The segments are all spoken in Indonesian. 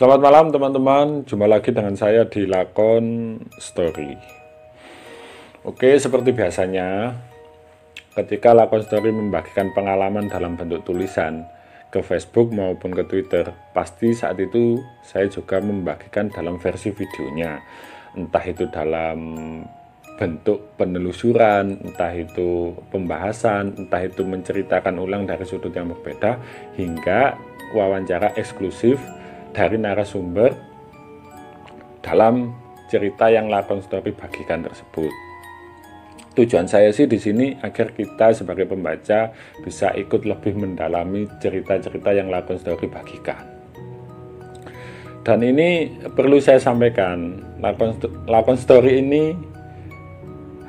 Selamat malam teman-teman, jumpa lagi dengan saya di Lakon Story. Oke, seperti biasanya, ketika Lakon Story membagikan pengalaman dalam bentuk tulisan ke Facebook maupun ke Twitter, pasti saat itu saya juga membagikan dalam versi videonya. Entah itu dalam bentuk penelusuran, entah itu pembahasan, entah itu menceritakan ulang dari sudut yang berbeda, hingga wawancara eksklusif dari narasumber dalam cerita yang Lakon Story bagikan tersebut. Tujuan saya sih di sini agar kita sebagai pembaca bisa ikut lebih mendalami cerita-cerita yang Lakon Story bagikan. Dan ini perlu saya sampaikan, Lakon Story ini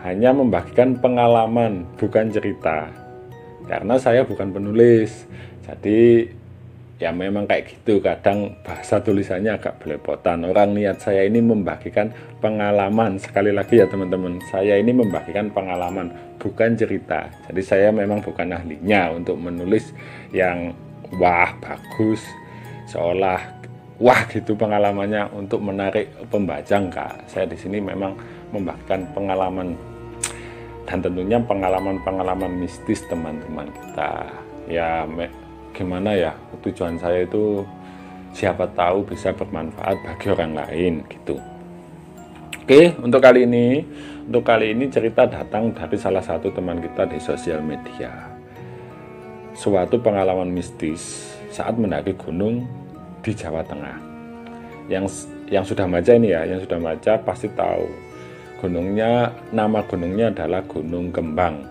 hanya membagikan pengalaman, bukan cerita. Karena saya bukan penulis, jadi ya memang kayak gitu, kadang bahasa tulisannya agak belepotan. Orang niat saya ini membagikan pengalaman, sekali lagi ya teman-teman, saya ini membagikan pengalaman, bukan cerita. Jadi saya memang bukan ahlinya untuk menulis yang wah bagus, seolah wah gitu pengalamannya untuk menarik pembaca. Enggak, saya di sini memang membagikan pengalaman, dan tentunya pengalaman-pengalaman mistis teman-teman kita. Ya gimana ya, tujuan saya itu siapa tahu bisa bermanfaat bagi orang lain gitu. Oke, untuk kali ini cerita datang dari salah satu teman kita di sosial media. Suatu pengalaman mistis saat mendaki gunung di Jawa Tengah. Yang sudah baca ini ya, yang sudah baca pasti tahu. Nama gunungnya adalah Gunung Kembang.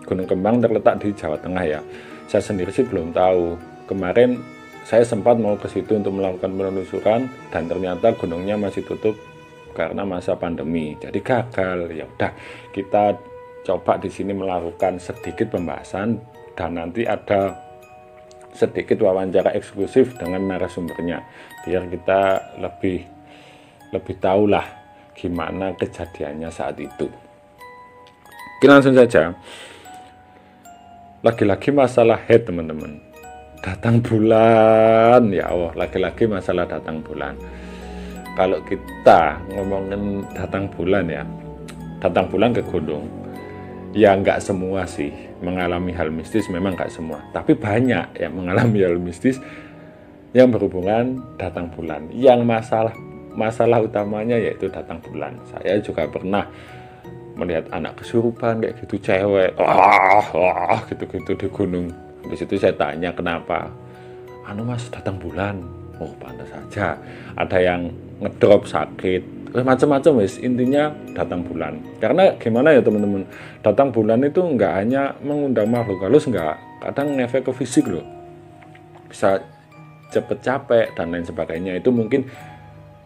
Gunung Kembang terletak di Jawa Tengah ya. Saya sendiri sih belum tahu. Kemarin saya sempat mau ke situ untuk melakukan penelusuran dan ternyata gunungnya masih tutup karena masa pandemi. Jadi gagal. Ya udah, kita coba di sini melakukan sedikit pembahasan dan nanti ada sedikit wawancara eksklusif dengan narasumbernya biar kita lebih tahu lah gimana kejadiannya saat itu. Oke, langsung saja. Lagi-lagi masalah head teman-teman, datang bulan, ya Allah, lagi-lagi masalah datang bulan. Kalau kita ngomongin datang bulan ya, datang bulan ke gunung, ya nggak semua sih mengalami hal mistis, memang nggak semua, tapi banyak yang mengalami hal mistis yang berhubungan datang bulan. Yang masalah utamanya yaitu datang bulan. Saya juga pernah melihat anak kesurupan kayak gitu, cewek gitu di gunung. Habis itu saya tanya kenapa, mas datang bulan. Oh pantas saja. Ada yang ngedrop sakit, macam-macam wis, intinya datang bulan. Karena gimana ya teman-teman, datang bulan itu nggak hanya mengundang makhluk halus, nggak, kadang ngefek ke fisik loh, bisa cepet capek dan lain sebagainya. Itu mungkin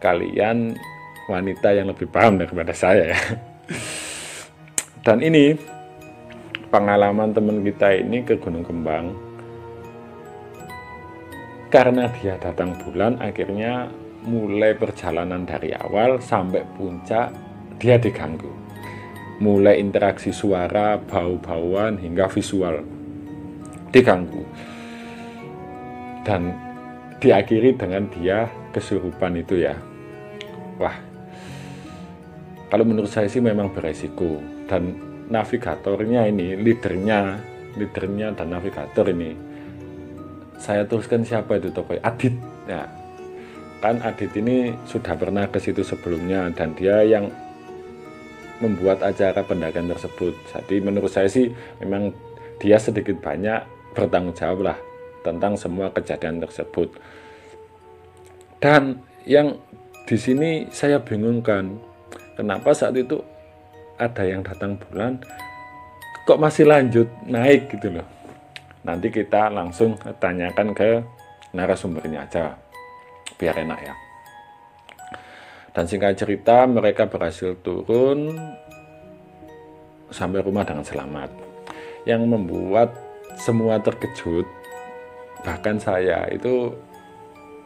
kalian wanita yang lebih paham daripada saya ya. Dan ini pengalaman teman kita ini ke Gunung Kembang, karena dia datang bulan, akhirnya mulai perjalanan dari awal sampai puncak dia diganggu. Mulai interaksi suara, bau-bauan hingga visual diganggu. Dan diakhiri dengan dia kesurupan itu ya. Wah, kalau menurut saya sih memang beresiko. Dan navigatornya ini, leadernya dan navigator ini, saya tuliskan siapa itu tokoh, Adit ya. Kan Adit ini sudah pernah ke situ sebelumnya dan dia yang membuat acara pendakian tersebut. Jadi menurut saya sih memang dia sedikit banyak bertanggung jawab lah tentang semua kejadian tersebut. Dan yang di sini saya bingungkan, kenapa saat itu ada yang datang bulan kok masih lanjut naik gitu loh. Nanti kita langsung tanyakan ke narasumbernya aja biar enak ya. Dan singkat cerita, mereka berhasil turun sampai rumah dengan selamat. Yang membuat semua terkejut, bahkan saya, itu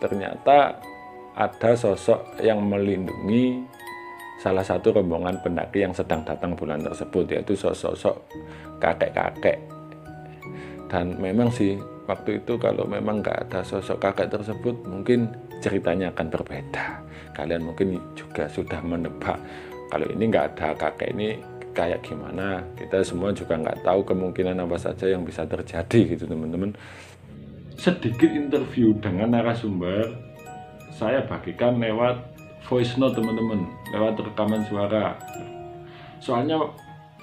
ternyata ada sosok yang melindungi salah satu rombongan pendaki yang sedang datang bulan tersebut, yaitu sosok kakek-kakek. Dan memang sih waktu itu kalau memang nggak ada sosok kakek tersebut, mungkin ceritanya akan berbeda. Kalian mungkin juga sudah menebak kalau ini nggak ada kakek ini kayak gimana. Kita semua juga nggak tahu kemungkinan apa saja yang bisa terjadi gitu teman-teman. Sedikit interview dengan narasumber saya bagikan lewat voice note teman-teman, lewat rekaman suara. Soalnya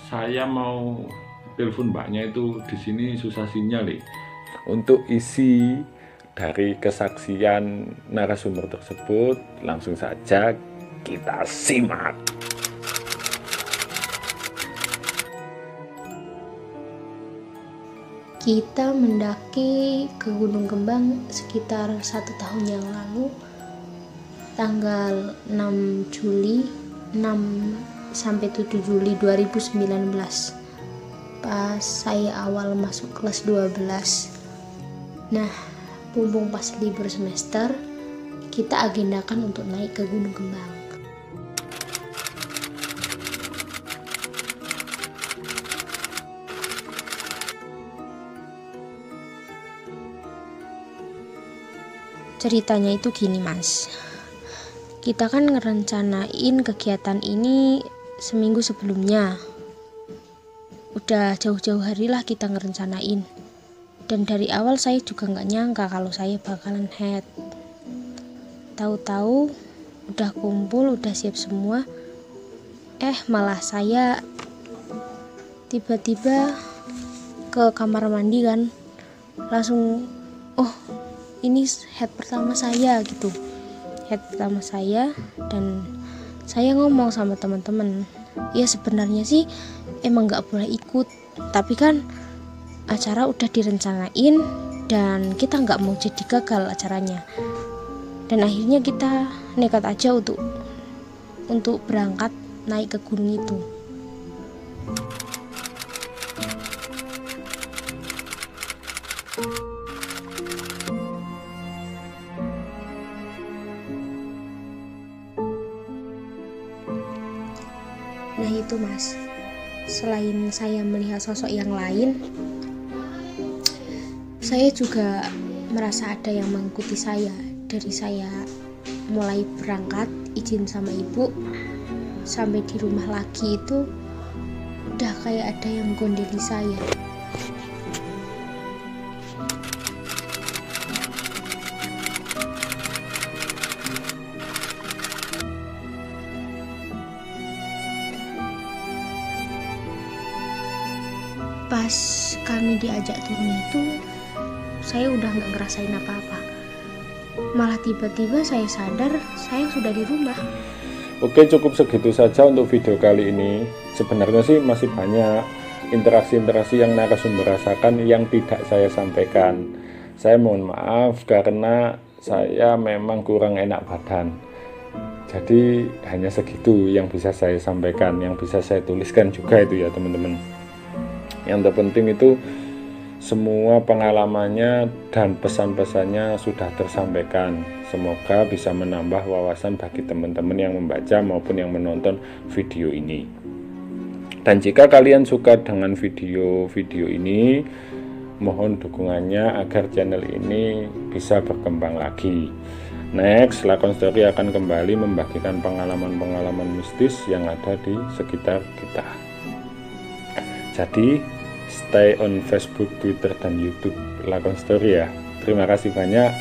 saya mau telepon mbaknya itu di sini susah sinyal nih. Untuk isi dari kesaksian narasumber tersebut, langsung saja kita simak. Kita mendaki ke Gunung Kembang sekitar 1 tahun yang lalu, tanggal 6 Juli 6 sampai 7 Juli 2019, pas saya awal masuk kelas 12. Nah, mumpung pas libur semester, kita agendakan untuk naik ke Gunung Kembang. Ceritanya itu gini mas, kita kan ngerencanain kegiatan ini seminggu sebelumnya. Udah jauh-jauh hari lah kita ngerencanain. Dan dari awal saya juga nggak nyangka kalau saya bakalan head. Tahu-tahu udah kumpul, udah siap semua, malah saya tiba-tiba ke kamar mandi kan, langsung ini head pertama saya gitu, dan saya ngomong sama teman-teman, ya sebenarnya sih emang nggak boleh ikut, tapi kan acara udah direncanain dan kita nggak mau jadi gagal acaranya. Dan akhirnya kita nekat aja untuk berangkat naik ke gunung itu. Nah itu mas, selain saya melihat sosok yang lain, saya juga merasa ada yang mengikuti saya. Dari saya mulai berangkat izin sama ibu sampai di rumah lagi itu udah kayak ada yang gondeli saya. Pas kami diajak turun itu, saya udah gak ngerasain apa-apa. Malah tiba-tiba saya sadar saya sudah di rumah. Oke, cukup segitu saja untuk video kali ini. Sebenarnya sih masih banyak interaksi-interaksi yang narasumber rasakan yang tidak saya sampaikan. Saya mohon maaf karena saya memang kurang enak badan. Jadi hanya segitu yang bisa saya sampaikan, yang bisa saya tuliskan juga itu ya teman-teman. Yang terpenting itu semua pengalamannya dan pesan-pesannya sudah tersampaikan. Semoga bisa menambah wawasan bagi teman-teman yang membaca maupun yang menonton video ini. Dan jika kalian suka dengan video-video ini, mohon dukungannya agar channel ini bisa berkembang lagi. Next, Lakon Story akan kembali membagikan pengalaman-pengalaman mistis yang ada di sekitar kita. Jadi, stay on Facebook, Twitter, dan YouTube Lakon Story ya. Terima kasih banyak.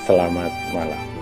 Selamat malam.